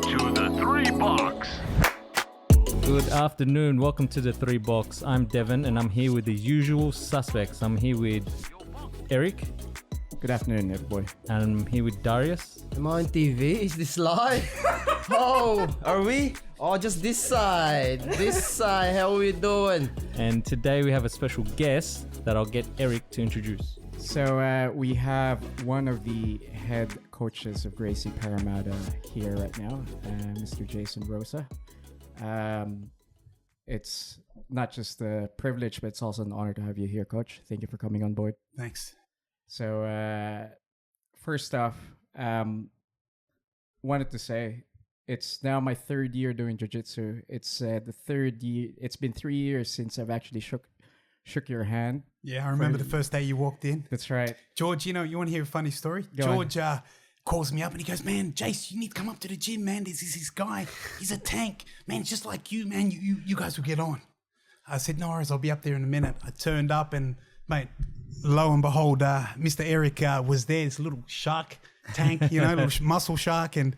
to the 3 Box. Good afternoon. Welcome to the 3 Box. I'm Devin and I'm here with the usual suspects. I'm here with Eric. Good afternoon, everybody. And I'm here with Darius. Am I on TV? Is this live? Oh, are we? Oh, just this side. This side. How we doing? And today we have a special guest that I'll get Eric to introduce. So we have one of the head coaches of Gracie Parramatta here right now, Mr. Jairson Rosa. It's not just a privilege, but it's also an honor to have you here, Coach. Thank you for coming on board. Thanks. So first off, wanted to say it's now my third year doing jiu-jitsu. It's the third year. It's been 3 years since I've actually shook your hand. Yeah, I remember the first day you walked in. That's right. George, you want to hear a funny story? George calls me up and he goes, man, Jace, you need to come up to the gym, man. There's this guy. He's a tank. Man, just like you, man. You guys will get on. I said, no worries, I'll be up there in a minute. I turned up and, mate, lo and behold, Mr. Eric was there, this little shark tank, little muscle shark. And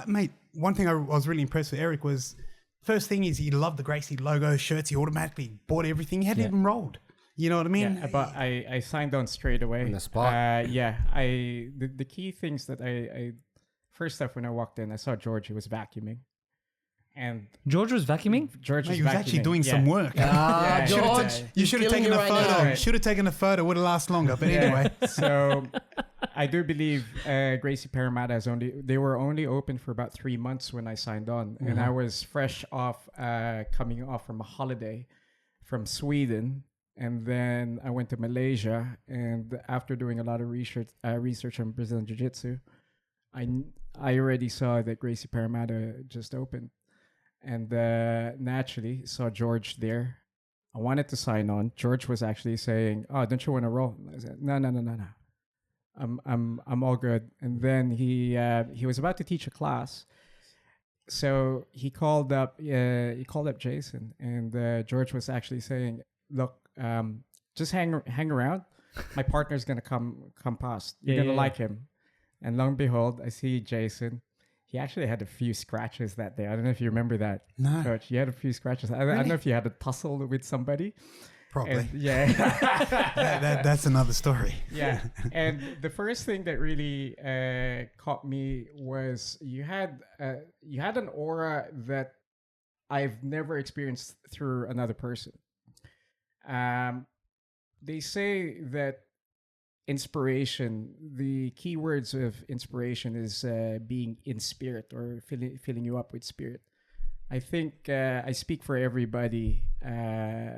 mate, one thing I was really impressed with Eric was, first thing is he loved the Gracie logo shirts. He automatically bought everything. He hadn't even rolled. You know what I mean? Yeah, but I signed on straight away. On the spot. The key things that I first off, when I walked in, I saw George. He was vacuuming. And George was vacuuming? George he was actually doing some work. George, you should have taken a photo. now. Should have taken a photo. Would have lasted longer. But anyway. So I do believe Gracie Parramatta they were only open for about 3 months when I signed on. Mm-hmm. And I was fresh off, coming off from a holiday from Sweden. And then I went to Malaysia. And after doing a lot of research on Brazilian Jiu-Jitsu, I already saw that Gracie Parramatta just opened. And naturally saw George there. I wanted to sign on. George was actually saying, "Oh, don't you want to roll?" I said, "No. I'm all good." And then he was about to teach a class, so he called up Jason, and George was actually saying, "Look, just hang around. My partner's gonna come past. You're gonna like him." And lo and behold, I see Jason. He actually had a few scratches that day. I don't know if you remember that. No. Coach, you had a few scratches. I don't know if you had a tussle with somebody. Probably. And, That's another story. Yeah. And the first thing that really caught me was you had an aura that I've never experienced through another person. They say that inspiration, the key words of inspiration is being in spirit or filling you up with spirit. I think I speak for everybody.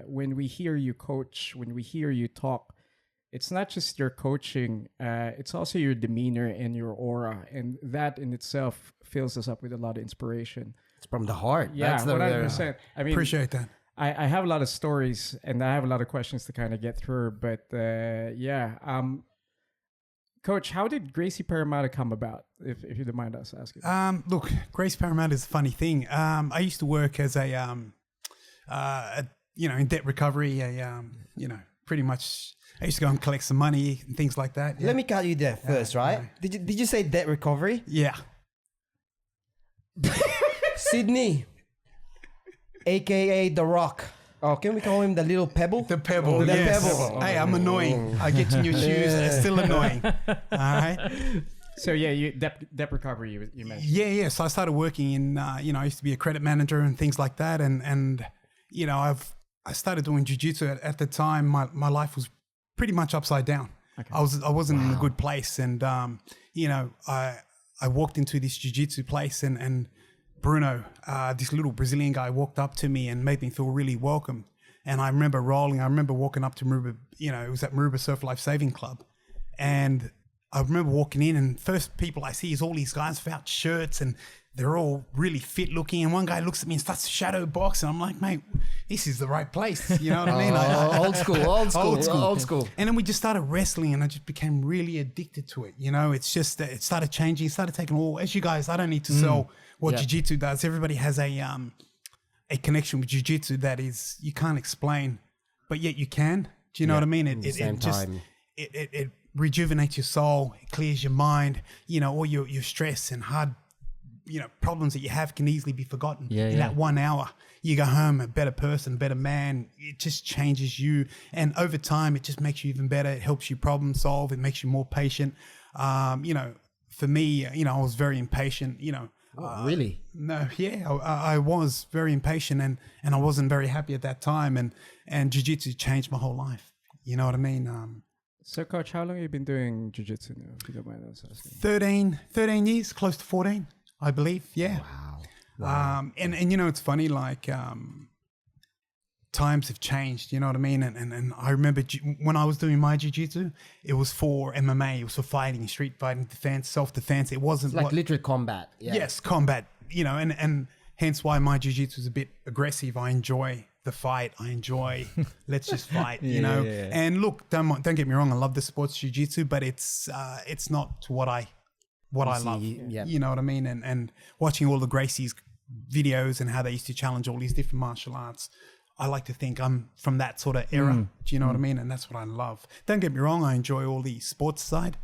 When we hear you coach, when we hear you talk, it's not just your coaching, it's also your demeanor and your aura. And that in itself fills us up with a lot of inspiration. It's from the heart. Yeah, That's 100%. I mean, Appreciate that. I have a lot of stories and I have a lot of questions to kind of get through, but Coach, how did Gracie Parramatta come about, if you don't mind us asking? Look, Gracie Parramatta is a funny thing. I used to work as in debt recovery, pretty much I used to go and collect some money and things like that. Yeah. Let me cut you there first, right? Did you say debt recovery? Yeah. Sydney, aka The Rock. Oh, can we call him the little pebble? The pebble, The yes. pebble. Hey, I'm annoying. I get in your shoes, it's still annoying. All right? So yeah, you debt recovery you mentioned. Yeah. So I started working in, I used to be a credit manager and things like that. And I started doing jiu-jitsu at the time. My life was pretty much upside down. Okay. I wasn't in a good place. And, I walked into this jiu-jitsu place and Bruno, this little Brazilian guy, walked up to me and made me feel really welcome. And I remember rolling. I remember walking up to Maruba, it was at Maruba Surf Life Saving Club. And I remember walking in and first people I see is all these guys without shirts and they're all really fit looking. And one guy looks at me and starts to shadow box. And I'm like, mate, this is the right place. You know what I mean? Old school. And then we just started wrestling and I just became really addicted to it. It's just, it started changing. It started taking all, as you guys, I don't need to sell what jiu-jitsu does. Everybody has a connection with jiu-jitsu that is, you can't explain, but yet you can. Do you know what I mean? It rejuvenates your soul. It clears your mind, all your stress and hard problems that you have can easily be forgotten Yeah, in yeah. that 1 hour. You go home a better person, better man. It just changes you, and over time, it just makes you even better. It helps you problem solve. It makes you more patient. For me, I was very impatient. Really? No, yeah, I was very impatient, and I wasn't very happy at that time. And jiu-jitsu changed my whole life. You know what I mean? So, Coach, how long have you been doing jiu-jitsu now, if you don't mind us asking? 13 years, close to 14, I believe. Yeah. Wow. And it's funny, like, times have changed, you know what I mean? And I remember when I was doing my jiu-jitsu, it was for MMA, it was for fighting, street fighting, defense, self-defense. It wasn't It's like literal combat. Yeah. Yes, combat, and hence why my jiu-jitsu is a bit aggressive. I enjoy the fight. I enjoy, let's just fight, Yeah. And look, don't get me wrong. I love the sports jiu-jitsu, but it's not what I love. yeah. You know what I mean? And watching all the Gracie's videos and how they used to challenge all these different martial arts, I like to think I'm from that sort of era. Do you know what I mean? And that's what I love. Don't get me wrong. I enjoy all the sports side,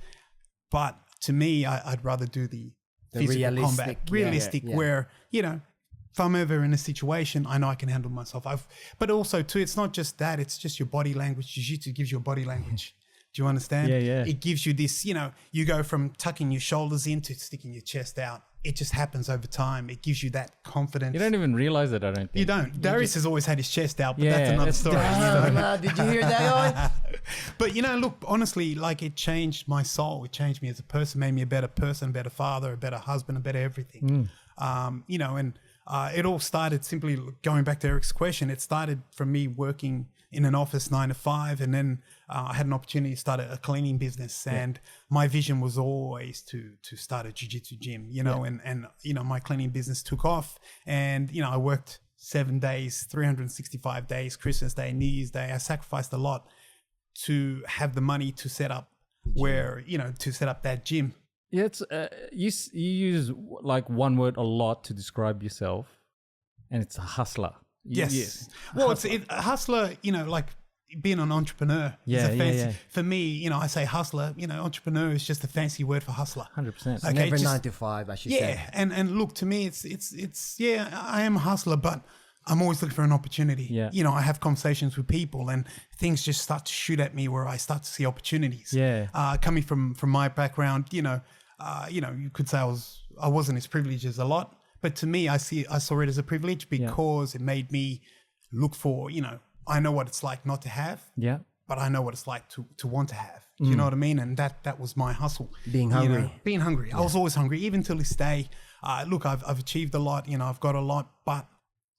but to me, I'd rather do the physical combat, realistic, yeah. where, if I'm ever in a situation, I know I can handle myself. But also too, it's not just that, it's just your body language. Jiu-jitsu gives you a body language. Do you understand? Yeah. It gives you this, you go from tucking your shoulders in to sticking your chest out. It just happens over time. It gives you that confidence. You don't even realize it, I don't think. You don't. Darius has always had his chest out, but Yeah, that's another that's story. Did you hear that, guy? But look, honestly, like, it changed my soul. It changed me as a person, made me a better person, a better father, a better husband, a better everything. It all started simply going back to Eric's question. It started from me working in an office 9 to 5, and then I had an opportunity to start a cleaning business, and my vision was always to start a jiu-jitsu gym, and my cleaning business took off, and I worked 7 days, 365 days, Christmas Day, New Year's Day. I sacrificed a lot to have the money to set up to set up that gym. Yeah, it's you use like one word a lot to describe yourself, and it's a hustler. Yes. Well, it's a hustler, like being an entrepreneur. Yeah, is a fancy, yeah. For me, I say hustler, entrepreneur is just a fancy word for hustler. 100%. Okay, Never just- 9 to 5, as you Yeah. said. And look, to me, it's I am a hustler, but I'm always looking for an opportunity. Yeah. I have conversations with people, and things just start to shoot at me where I start to see opportunities. Yeah. Coming from my background, you could say I wasn't as privileged as a lot, but to me, I saw it as a privilege because it made me look for, I know what it's like not to have, Yeah. but I know what it's like to want to have. Do you know what I mean? And that was my hustle. Being hungry. Being hungry. I was always hungry, even till this day. Look, I've achieved a lot, I've got a lot, but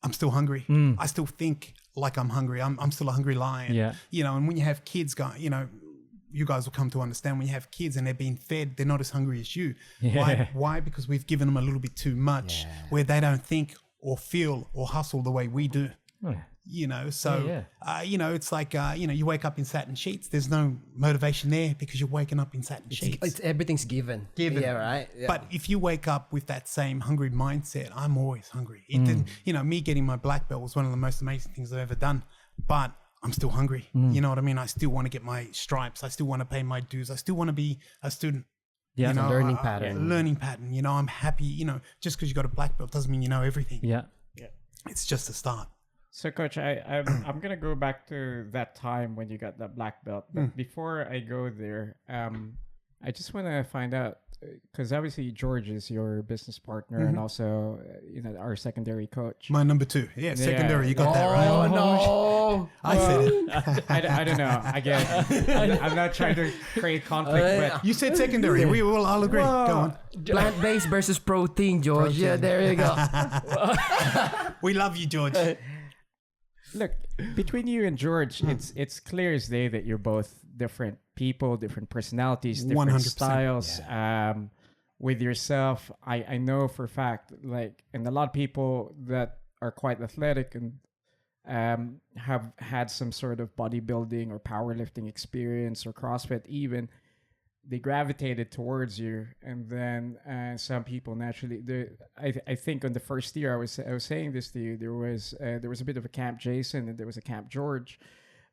I'm still hungry. I still think like I'm hungry. I'm still a hungry lion. Yeah. And when you have kids you guys will come to understand, when you have kids and they're being fed, they're not as hungry as you. Yeah. Why? Because we've given them a little bit too much where they don't think or feel or hustle the way we do. Oh, So, it's like, you wake up in satin sheets. There's no motivation there because you're waking up in satin sheets. It's everything's given. Given. Yeah, right? Yeah. But if you wake up with that same hungry mindset, I'm always hungry. It didn't, me getting my black belt was one of the most amazing things I've ever done. But I'm still hungry. You know what I mean? I still want to get my stripes. I still want to pay my dues. I still want to be a student. Yeah. It's a learning pattern. Learning pattern. I'm happy. Just because you got a black belt doesn't mean you know everything. Yeah. It's just a start. So, Coach, I'm gonna go back to that time when you got that black belt. But before I go there, I just want to find out, because obviously George is your business partner and also our secondary coach. My number 2. Yeah, secondary. You got that right. Oh, no. I said it. I don't know. Again, I'm not trying to create conflict, but You said secondary. We will all agree. Go on. Plant-based versus protein, George. Yeah, there you go. We love you, George. look, between you and George, it's clear as day that you're both different people, different personalities, different 100%. styles. With yourself, I know for a fact, and a lot of people that are quite athletic and have had some sort of bodybuilding or powerlifting experience or CrossFit even, they gravitated towards you. And then some people naturally, I think on the first year I was saying this to you, there was a bit of a Camp Jason and there was a Camp George.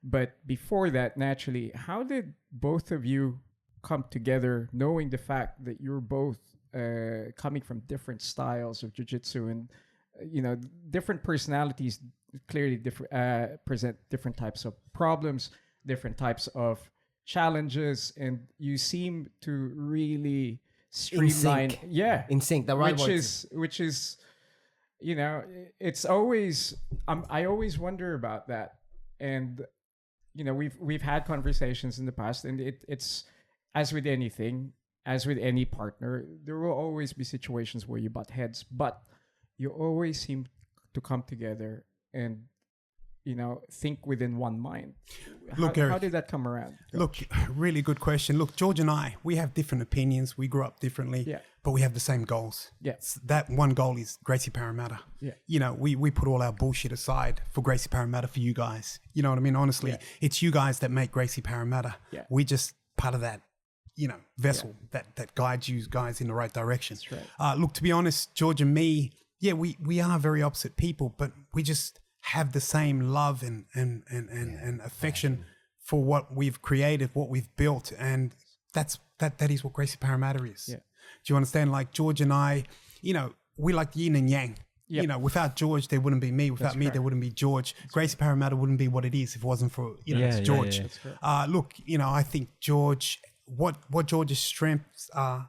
But before that, naturally, how did both of you come together, knowing the fact that you're both coming from different styles of jiu-jitsu, and different personalities clearly present different types of problems, different types of challenges, and you seem to really streamline. In sync. The right which is it's always I always wonder about that. And we've had conversations in the past, and it's as with anything, as with any partner, there will always be situations where you butt heads, but you always seem to come together and think within one mind. Look, how Eric, did that come around? Look, really good question. Look, George and I, we have different opinions. We grew up differently, but we have the same goals. Yeah. That one goal is Gracie Parramatta. Yeah. We put all our bullshit aside for Gracie Parramatta for you guys. You know what I mean? Honestly, it's you guys that make Gracie Parramatta. Yeah. We just part of that, vessel that guides you guys in the right direction. That's right. Look, to be honest, George and me, we are very opposite people, but we just have the same love and affection for what we've created, what we've built, and that is what Gracie Parramatta is. Yeah. Do you understand? Like George and I, we like yin and yang. Yep. Without George, there wouldn't be me. Without me, there wouldn't be George. Gracie Parramatta wouldn't be what it is if it wasn't for it's George. Look, I think George, what George's strengths are,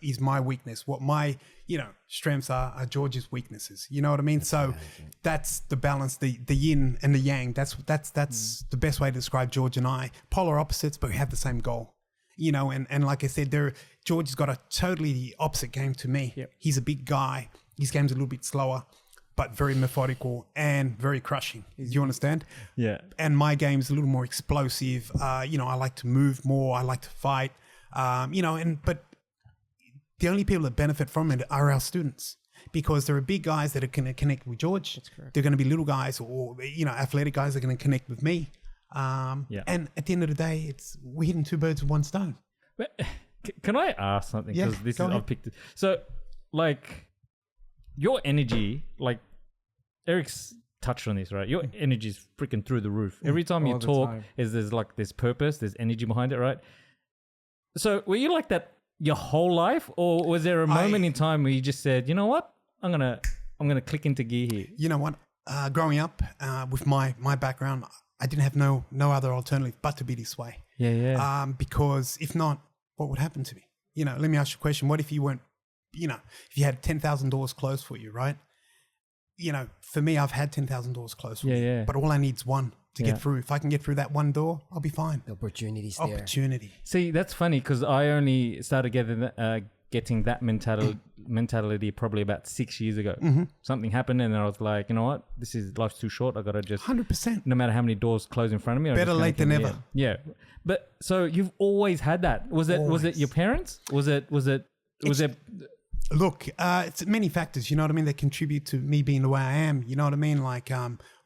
is my weakness. What my strengths are George's weaknesses. You know what I mean? So that's the balance, the yin and the yang. That's the best way to describe George and I. Polar opposites, but we have the same goal. And like I said, George has got a totally opposite game to me. Yep. He's a big guy. His game's a little bit slower, but very methodical and very crushing. Do you understand? Yeah. And my game's a little more explosive. I like to move more. I like to fight. But the only people that benefit from it are our students, because there are big guys that are going to connect with George. That's correct. They're going to be little guys or athletic guys that are going to connect with me. And at the end of the day, we're hitting two birds with one stone. But can I ask something? Yeah, Because this go is ahead. I've picked it. So, like, your energy, like Eric's touched on this, right? Your energy is freaking through the roof. Every time you All the talk, time. there's purpose, there's energy behind it, right? So, were you like that your whole life, or was there a moment in time where you just said, you know what, I'm gonna click into gear here? You know what? Growing up with my background, I didn't have no other alternative but to be this way. Yeah. Because if not, what would happen to me? Let me ask you a question. What if you weren't, if you had 10,000 doors closed for you, right? For me, I've had 10,000 doors closed for me. Yeah. But all I need is one to get through. If I can get through that one door, I'll be fine. The opportunities there. Opportunity. See, that's funny because I only started getting that mentality probably about 6 years ago. Mm-hmm. Something happened, and then I was like, you know what? Life's too short. I gotta just 100%. no matter how many doors close in front of me. Better late than never. Yeah. But so you've always had that. Was it your parents? Was it? Look, it's many factors, you know what I mean, that contribute to me being the way I am. You know what I mean? Like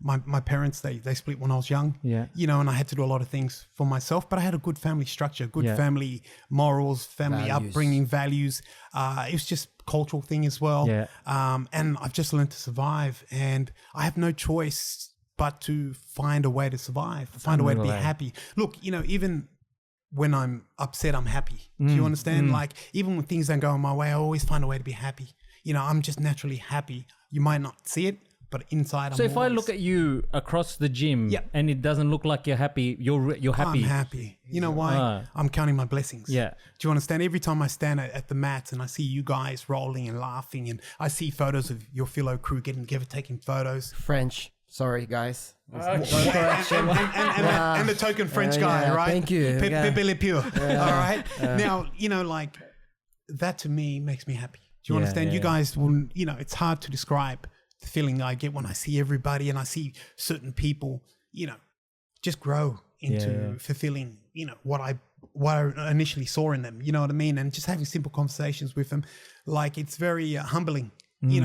my parents, they split when I was young. Yeah. And I had to do a lot of things for myself, but I had a good family structure, good family morals, family Values. upbringing, values. It was just cultural thing as well. Yeah. And I've just learned to survive, and I have no choice but to find a way to survive, find a way to be happy. Look, even when I'm upset, I'm happy. Do you understand? Like, even when things don't go my way, I always find a way to be happy. I'm just naturally happy. You might not see it, but inside, So I'm if I look at you across the gym and it doesn't look like you're happy, you're happy. I'm happy. You know why? I'm counting my blessings. Yeah. Do you understand? Every time I stand at the mats and I see you guys rolling and laughing, and I see photos of your fellow crew getting together, taking photos. French. Sorry, guys. And the token French guy, yeah, right? thank you. Pepe Le Pew. All right. Now, like that to me makes me happy. Do you understand? You guys will, it's hard to describe the feeling that I get when I see everybody and I see certain people, just grow into fulfilling, what I initially saw in them. You know what I mean? And just having simple conversations with them, like it's very humbling.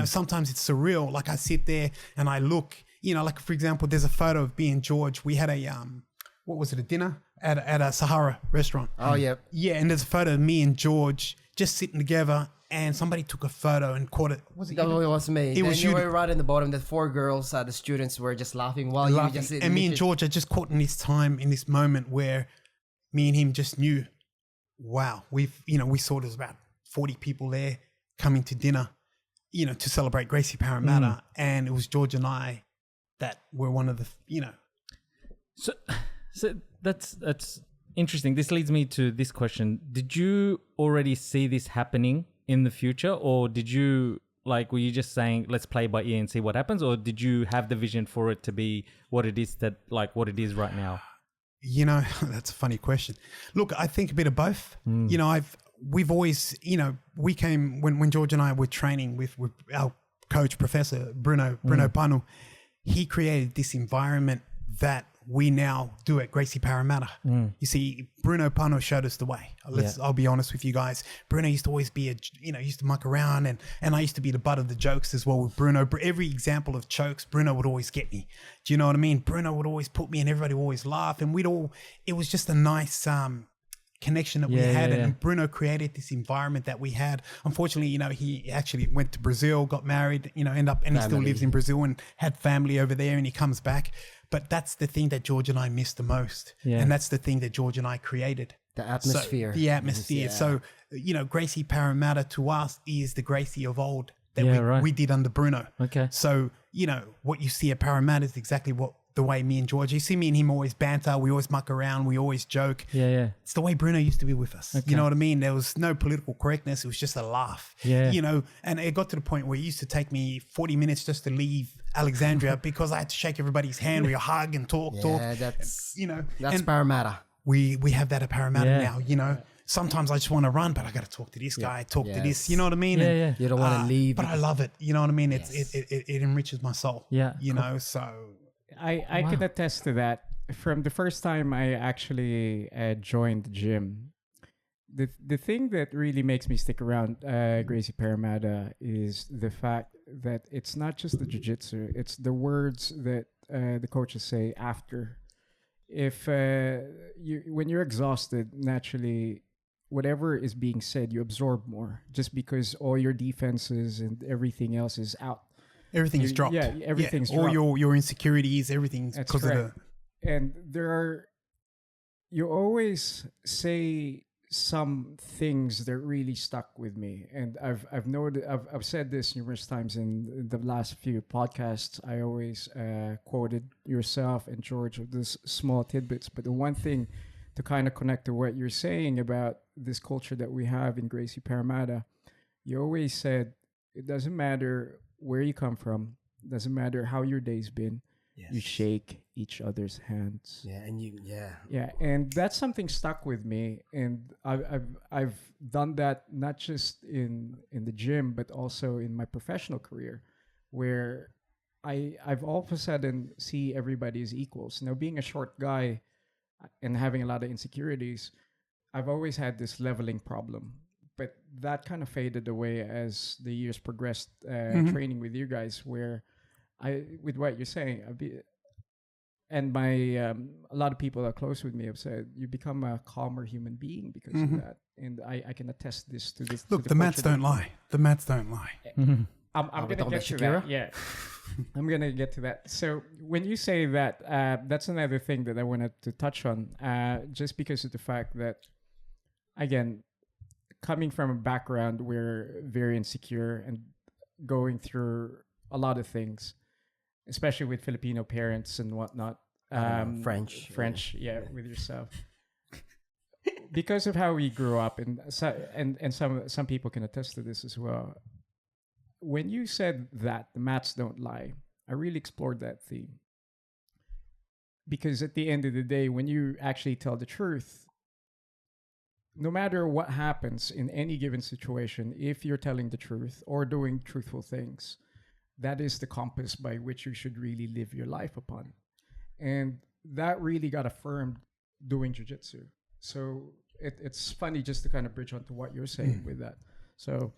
Sometimes it's surreal. Like I sit there and I look. Like for example, there's a photo of me and George. We had a a dinner at a Sahara restaurant. Oh yeah. Yeah, and there's a photo of me and George just sitting together, and somebody took a photo and caught it. Was it? That was me. It Then was you you. were right in the bottom. The 4 girls, the students were just laughing while you just and me and George are just caught in this moment where me and him just knew, wow, we saw this about 40 people there coming to dinner, you know, to celebrate Gracie Parramatta. And it was George and I that were one of the, you know. So that's interesting. This leads me to this question. Did you already see this happening in the future, or did you, like, were you just saying, let's play by ear and see what happens? Or did you have the vision for it to be what it is what it is right now? You know, that's a funny question. Look, I think a bit of both. You know, we've always, you know, we came when George and I were training with our coach, Professor Bruno Panu. He created this environment that we now do at Gracie Parramatta. You see, Bruno Pano showed us the way. I'll be honest with you guys. Bruno used to always be used to muck around, and I used to be the butt of the jokes as well with Bruno. Every example of jokes, Bruno would always get me. Do you know what I mean? Bruno would always put me, and everybody would always laugh, and it was just a nice connection that we had. And Bruno created this environment that we had. Unfortunately, you know, he actually went to Brazil, got married, you know, he still lives in Brazil and had family over there, and he comes back. But that's the thing that George and I miss the most. And that's the thing that George and I created. The atmosphere. So, the atmosphere. So, you know, Gracie Parramatta to us is the Gracie of old that we did under Bruno. Okay. So, you know, what you see at Parramatta is exactly the way me and George, you see me and him always banter, we always muck around, we always joke. It's the way Bruno used to be with us. You know what I mean? There was no political correctness. It was just a laugh. You know, and it got to the point where it used to take me 40 minutes just to leave Alexandria because I had to shake everybody's hand. We hug and talk. That's, you know, that's Parramatta. We have that at Parramatta now, you know. Sometimes I just want to run, but I got to talk to this guy, talk to this, you know what I mean? You don't want to leave. But I love it. You know what I mean? It enriches my soul. You know, so... I can attest to that. From the first time I actually joined the gym, the thing that really makes me stick around Gracie Parramatta is the fact that it's not just the jiu-jitsu, it's the words that the coaches say after. If when you're exhausted, naturally, whatever is being said, you absorb more just because all your defenses and everything else is out. Everything's dropped. Yeah, everything's dropped. All your insecurities, everything's because of the... And you always say some things that really stuck with me. And I've said this numerous times in the last few podcasts. I always quoted yourself and George with this small tidbits. But the one thing to kind of connect to what you're saying about this culture that we have in Gracie Parramatta, you always said, it doesn't matter where you come from, doesn't matter how your day's been, you shake each other's hands. And that's something stuck with me, and I've done that not just in the gym but also in my professional career, where I've all of a sudden see everybody as equals. Now, being a short guy and having a lot of insecurities, I've always had this leveling problem. But that kind of faded away as the years progressed, training with you guys, where with what you're saying, and a lot of people that are close with me have said, you become a calmer human being because of that. And I can attest this to this. Look, the mats don't lie. The mats don't lie. I'm going to get to that. Yeah, I'm going to get to that. So when you say that, that's another thing that I wanted to touch on, just because of the fact that, again, coming from a background where very insecure and going through a lot of things, especially with Filipino parents and whatnot, French, with yourself, because of how we grew up, and some people can attest to this as well. When you said that the mats don't lie, I really explored that theme, because at the end of the day, when you actually tell the truth, no matter what happens in any given situation, if you're telling the truth or doing truthful things, that is the compass by which you should really live your life upon. And that really got affirmed doing jiu-jitsu. So it's funny just to kind of bridge onto what you're saying with that. So...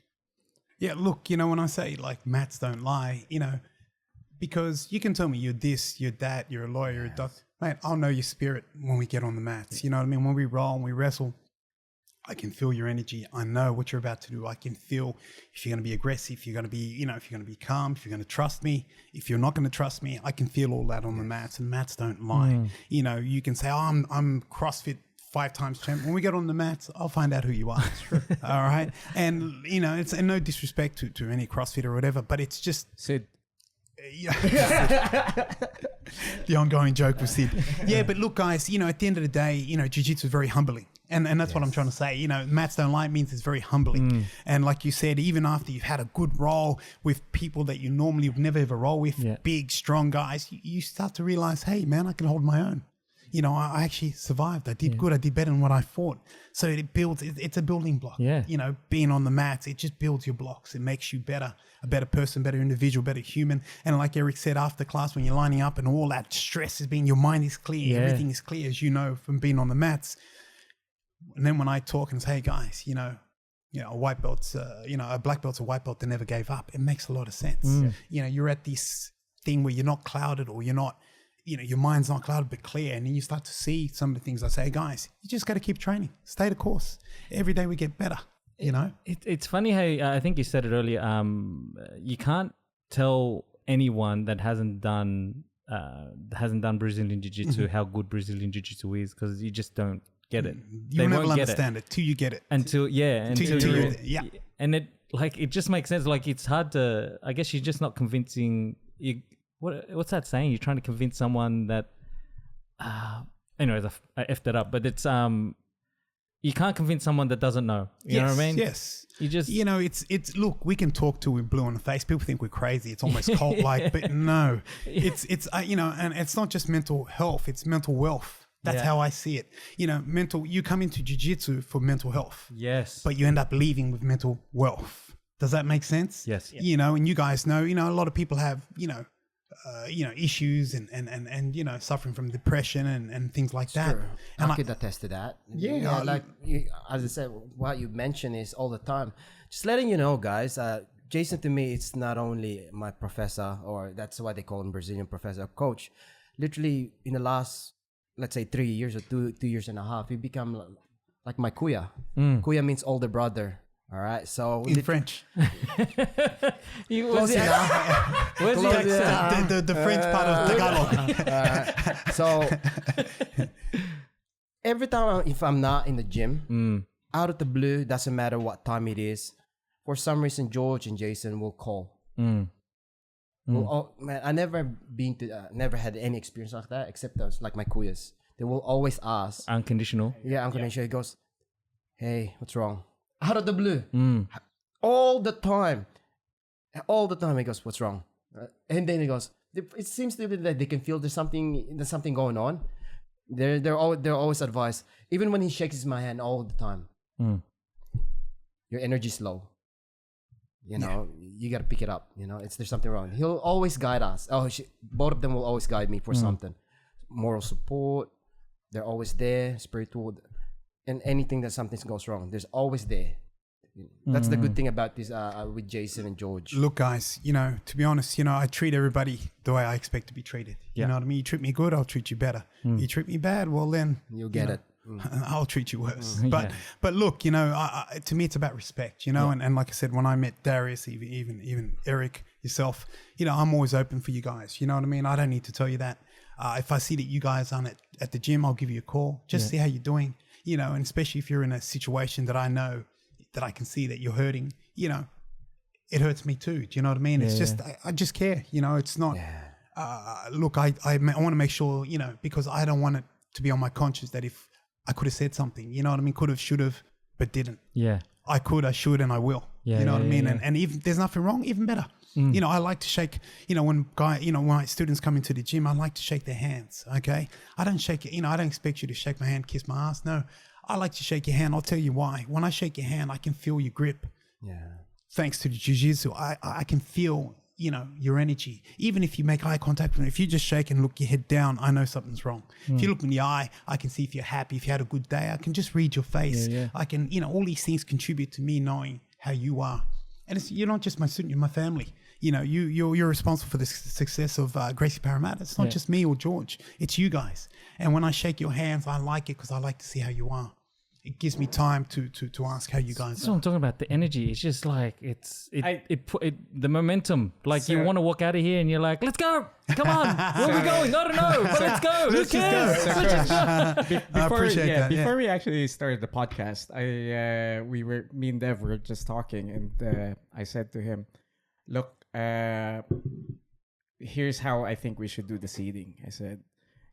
Yeah, look, you know, when I say like mats don't lie, you know, because you can tell me you're this, you're that, you're a lawyer, you're a doctor. Mate, I'll know your spirit when we get on the mats. You know what I mean? When we roll and we wrestle, I can feel your energy. I know what you're about to do. I can feel if you're going to be aggressive, if you're going to be, you know, if you're going to be calm, if you're going to trust me, if you're not going to trust me. I can feel all that on the mats, and mats don't lie. You know, you can say, oh, I'm CrossFit 5-time champ. When we get on the mats, I'll find out who you are. All right. And, you know, it's and no disrespect to any CrossFit or whatever, but it's just Sid. the ongoing joke with Sid. Yeah, but look, guys, you know, at the end of the day, you know, jiu-jitsu is very humbling. And that's what I'm trying to say. You know, mats don't lie means it's very humbling. And like you said, even after you've had a good roll with people that you normally would never ever roll with, big, strong guys, you start to realize, hey, man, I can hold my own. You know, I actually survived. I did good. I did better than what I thought. So it builds, it's a building block. Yeah. You know, being on the mats, it just builds your blocks. It makes you better, a better person, better individual, better human. And like Eric said, after class, when you're lining up and all that stress is being, your mind is clear. Everything is clear, as you know, from being on the mats. And then when I talk and say, hey guys, you know, a white belt's, a black belt's a white belt that never gave up. It makes a lot of sense. You know, you're at this thing where you're not clouded or you're not, you know, your mind's not clouded but clear. And then you start to see some of the things I say, guys, you just got to keep training, stay the course. Every day we get better, you know? It's funny how, I think you said it earlier, you can't tell anyone that hasn't done Brazilian Jiu-Jitsu how good Brazilian Jiu-Jitsu is, because you just don't get it. You'll never understand it till you get it. Until you yeah. And it just makes sense. Like, it's hard to, I guess you're just not convincing you. What's that saying? You're trying to convince someone that, anyways, I effed it up, but it's, you can't convince someone that doesn't know. You know what I mean? Yes. You just, you know, it's look, we can talk till we're blue in the face. People think we're crazy. It's almost cult-like, but no, it's you know, and it's not just mental health, it's mental wealth. That's how I see it. You know, you come into jiu-jitsu for mental health. Yes. But you end up leaving with mental wealth. Does that make sense? Yes. You know, and you guys know, you know, a lot of people have, issues and you know, suffering from depression and things like that. Sure. And I could attest to that. Yeah. As I said, what you mentioned is all the time. Just letting you know, guys, Jason to me, it's not only my professor, or that's why they call him Brazilian professor, coach. Literally in the last, let's say 3 years or two years and a half, he become like my kuya. Kuya means older brother. All right, so in French. Where's the accent? The French part of Tagalog. So every time if I'm not in the gym, out of the blue, doesn't matter what time it is, for some reason George and Jason will call. Well, man, I never never had any experience like that except those like my kuyas. They will always ask. Unconditional. Yeah, unconditional. He goes, "Hey, what's wrong?" Out of the blue, all the time he goes, "What's wrong?" And then he goes, "It seems to be that they can feel there's something going on." They're always advised, even when he shakes my hand all the time. Your energy's low. You know, you gotta pick it up. You know, there's something wrong. He'll always guide us. Both of them will always guide me for something. Moral support. They're always there. Spiritual. And anything that something goes wrong, there's always there. That's the good thing about this with Jason and George. Look, guys, you know, to be honest, you know, I treat everybody the way I expect to be treated. You know what I mean? You treat me good, I'll treat you better. You treat me bad, well then You'll get it. I'll treat you worse. But look, you know, to me it's about respect, you know, and like I said, when I met Darius, even Eric, yourself, you know, I'm always open for you guys. You know what I mean? I don't need to tell you that. If I see that you guys aren't at the gym, I'll give you a call. Just see how you're doing. You know, and especially if you're in a situation that I know that I can see that you're hurting, you know, it hurts me too. Do you know what I mean? It's just, I just care, you know, it's not, look, I want to make sure, you know, because I don't want it to be on my conscience that if I could have said something, you know what I mean? Could have, should have, but didn't. Yeah. I could, I should, and I will. You know what I mean? And even there's nothing wrong, even better. You know, I like to shake, you know, when my students come into the gym, I like to shake their hands. Okay. I don't shake it. You know, I don't expect you to shake my hand, kiss my ass. No, I like to shake your hand. I'll tell you why. When I shake your hand, I can feel your grip. Yeah. Thanks to the jiu-jitsu, I can feel, you know, your energy. Even if you make eye contact with me, if you just shake and look your head down, I know something's wrong. If you look in the eye, I can see if you're happy, if you had a good day. I can just read your face. I can, you know, all these things contribute to me knowing how you are. And you're not just my student, you're my family. You know, you're responsible for the success of Gracie Parramatta. It's not just me or George. It's you guys. And when I shake your hands, I like it because I like to see how you are. it gives me time to ask how you guys That's what I'm talking about. The energy. It's just like the momentum. Like you So- want to walk out of here and you're like, let's go. Come on. Where are we going? I don't know. But let's go. Who cares? I appreciate that. Before we actually started the podcast, me and Dev were just talking, and I said to him, "Look, here's how I think we should do the seating." I said,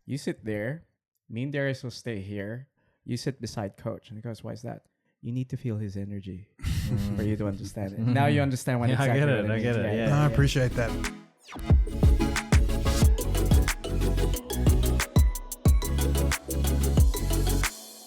"You sit there, me and Darius will stay here. You sit beside Coach." And he goes, "Why is that?" You need to feel his energy for you to understand it. Now you understand what Yeah, I exactly get what it. I means. get it. Yeah. I appreciate that.